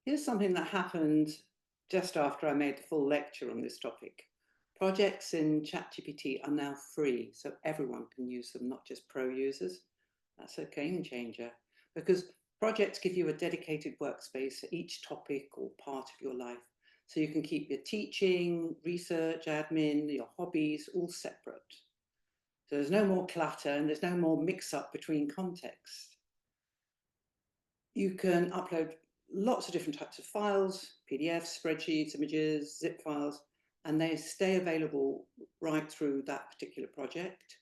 Here's something that happened just after I made the full lecture on this topic. Projects in ChatGPT are now free, so everyone can use them, not just pro users. That's a game changer because projects give you a dedicated workspace for each topic or part of your life. So you can keep your teaching, research, admin, your hobbies all separate. So there's no more clutter and there's no more mix up between contexts. You can upload lots of different types of files, PDFs, spreadsheets, images, zip files, and they stay available right through that particular project.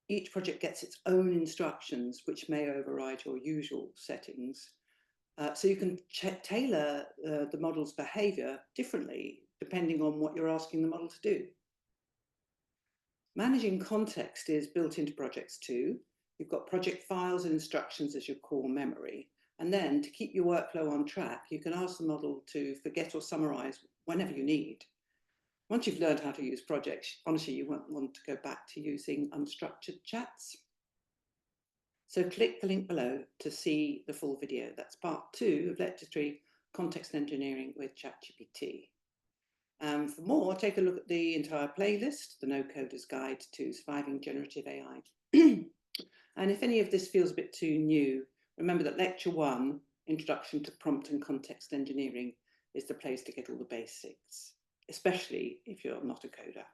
Each project gets its own instructions, which may override your usual settings. So you can tailor the model's behavior differently, depending on what you're asking the model to do. Managing context is built into projects too. You've got project files and instructions as your core memory. And then to keep your workflow on track, you can ask the model to forget or summarize whenever you need. Once you've learned how to use projects, honestly, you won't want to go back to using unstructured chats. So click the link below to see the full video. That's part 2 of Lecture 3, Context Engineering with ChatGPT. For more, take a look at the entire playlist, the No Coder's Guide to Surviving Generative AI. And if any of this feels a bit too new, remember that Lecture 1, Introduction to Prompt and Context Engineering, is the place to get all the basics, especially if you're not a coder.